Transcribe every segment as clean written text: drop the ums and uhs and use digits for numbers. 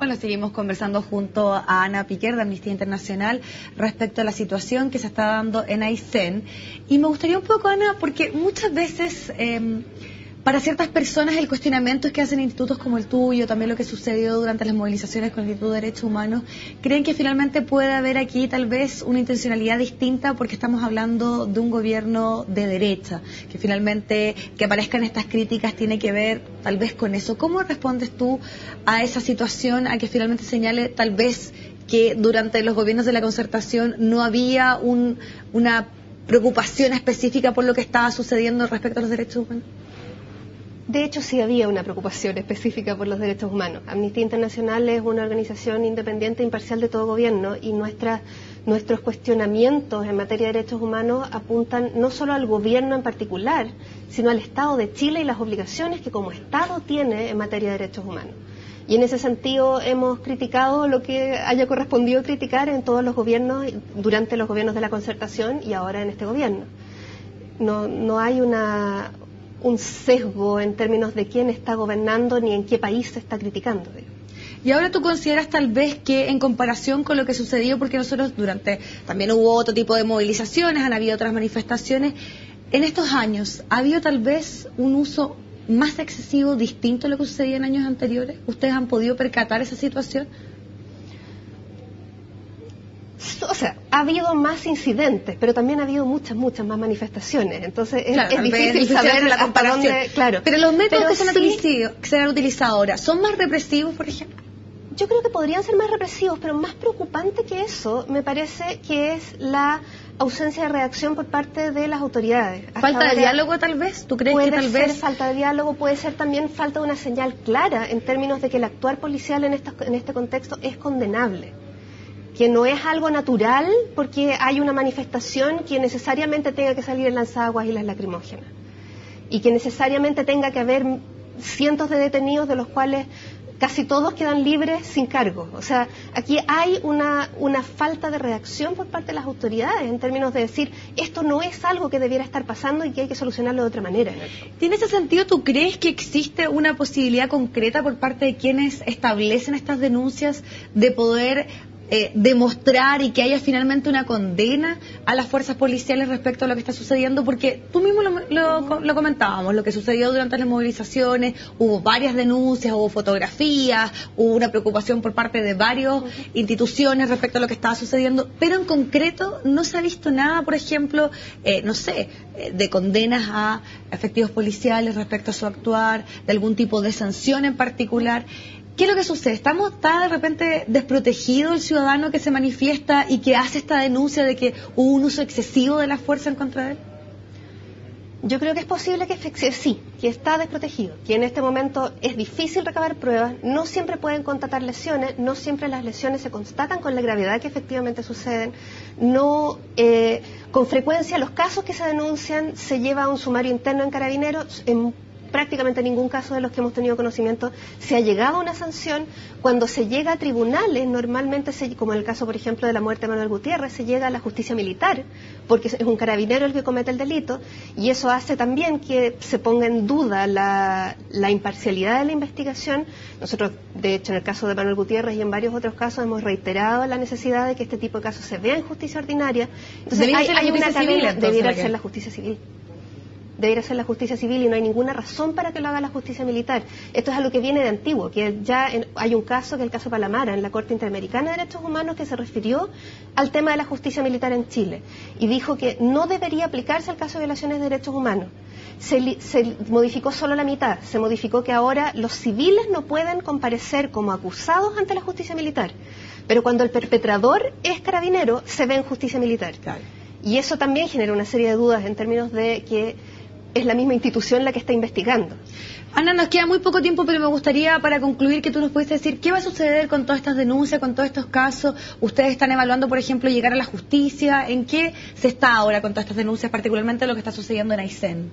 Bueno, seguimos conversando junto a Ana Piquer de Amnistía Internacional respecto a la situación que se está dando en Aysén. Y me gustaría un poco, Ana, porque muchas veces para ciertas personas el cuestionamiento es que hacen institutos como el tuyo, también lo que sucedió durante las movilizaciones con el Instituto de Derechos Humanos, creen que finalmente puede haber aquí tal vez una intencionalidad distinta porque estamos hablando de un gobierno de derecha, que finalmente que aparezcan estas críticas tiene que ver tal vez con eso. ¿Cómo respondes tú a esa situación, a que finalmente señale tal vez que durante los gobiernos de la Concertación no había una preocupación específica por lo que estaba sucediendo respecto a los derechos humanos? De hecho, sí había una preocupación específica por los derechos humanos. Amnistía Internacional es una organización independiente e imparcial de todo gobierno y nuestros cuestionamientos en materia de derechos humanos apuntan no solo al gobierno en particular, sino al Estado de Chile y las obligaciones que como Estado tiene en materia de derechos humanos. Y en ese sentido hemos criticado lo que haya correspondido criticar en todos los gobiernos, durante los gobiernos de la Concertación y ahora en este gobierno. No hay un sesgo en términos de quién está gobernando ni en qué país se está criticando. Y ahora tú consideras tal vez que en comparación con lo que sucedió, porque nosotros también hubo otro tipo de movilizaciones, han habido otras manifestaciones, en estos años, ¿ha habido tal vez un uso más excesivo, distinto a lo que sucedía en años anteriores? ¿Ustedes han podido percatar esa situación? O sea, ha habido más incidentes, pero también ha habido muchas más manifestaciones. Entonces claro, es difícil saber la comparación. Hasta dónde, claro. Pero los métodos que se han utilizado ahora, ¿son más represivos, por ejemplo? Yo creo que podrían ser más represivos, pero más preocupante que eso me parece que es la ausencia de reacción por parte de las autoridades. ¿Falta de diálogo tal vez? ¿Tú crees que tal vez? Puede ser falta de diálogo, puede ser también falta de una señal clara en términos de que el actuar policial en este contexto es condenable. Que no es algo natural porque hay una manifestación que necesariamente tenga que salir el lanzaguas y las lacrimógenas. Y que necesariamente tenga que haber cientos de detenidos de los cuales casi todos quedan libres sin cargo. O sea, aquí hay una falta de reacción por parte de las autoridades en términos de decir, esto no es algo que debiera estar pasando y que hay que solucionarlo de otra manera. ¿En ese sentido tú crees que existe una posibilidad concreta por parte de quienes establecen estas denuncias de poder demostrar y que haya finalmente una condena a las fuerzas policiales respecto a lo que está sucediendo? Porque tú mismo lo comentábamos, lo que sucedió durante las movilizaciones, hubo varias denuncias, hubo fotografías, hubo una preocupación por parte de varias instituciones respecto a lo que estaba sucediendo, pero en concreto no se ha visto nada, por ejemplo, de condenas a efectivos policiales respecto a su actuar, de algún tipo de sanción en particular. ¿Qué es lo que sucede? ¿Está de repente desprotegido el ciudadano que se manifiesta y que hace esta denuncia de que hubo un uso excesivo de la fuerza en contra de él? Yo creo que es posible que sí, que está desprotegido, que en este momento es difícil recabar pruebas, no siempre pueden constatar lesiones, no siempre las lesiones se constatan con la gravedad que efectivamente suceden, con frecuencia los casos que se denuncian se lleva a un sumario interno en Carabineros. En prácticamente ningún caso de los que hemos tenido conocimiento se ha llegado a una sanción. Cuando se llega a tribunales, normalmente, como en el caso, por ejemplo, de la muerte de Manuel Gutiérrez, se llega a la justicia militar, porque es un carabinero el que comete el delito, y eso hace también que se ponga en duda la imparcialidad de la investigación. Nosotros, de hecho, en el caso de Manuel Gutiérrez y en varios otros casos, hemos reiterado la necesidad de que este tipo de casos se vea en justicia ordinaria. Entonces, hay una cadena, debiera ser la justicia civil. Debería ser la justicia civil y no hay ninguna razón para que lo haga la justicia militar. Esto es algo que viene de antiguo, que ya hay un caso, que es el caso Palamara, en la Corte Interamericana de Derechos Humanos, que se refirió al tema de la justicia militar en Chile y dijo que no debería aplicarse al caso de violaciones de derechos humanos. Se modificó solo la mitad, se modificó que ahora los civiles no pueden comparecer como acusados ante la justicia militar, pero cuando el perpetrador es carabinero, se ve en justicia militar. Claro. Y eso también genera una serie de dudas en términos de que es la misma institución la que está investigando. Ana, nos queda muy poco tiempo, pero me gustaría, para concluir, que tú nos pudieses decir qué va a suceder con todas estas denuncias, con todos estos casos. Ustedes están evaluando, por ejemplo, llegar a la justicia. ¿En qué se está ahora con todas estas denuncias, particularmente lo que está sucediendo en Aysén?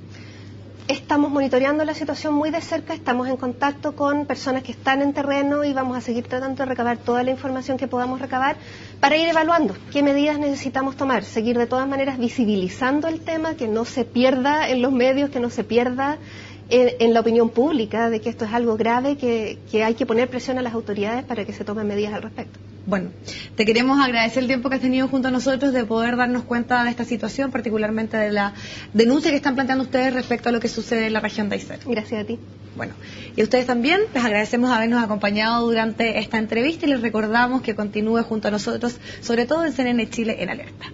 Estamos monitoreando la situación muy de cerca, estamos en contacto con personas que están en terreno y vamos a seguir tratando de recabar toda la información que podamos recabar para ir evaluando qué medidas necesitamos tomar, seguir de todas maneras visibilizando el tema, que no se pierda en los medios, que no se pierda en la opinión pública de que esto es algo grave, que hay que poner presión a las autoridades para que se tomen medidas al respecto. Bueno, te queremos agradecer el tiempo que has tenido junto a nosotros de poder darnos cuenta de esta situación, particularmente de la denuncia que están planteando ustedes respecto a lo que sucede en la región de Aysén. Gracias a ti. Bueno, y a ustedes también les agradecemos habernos acompañado durante esta entrevista y les recordamos que continúe junto a nosotros, sobre todo en CNN Chile en Alerta.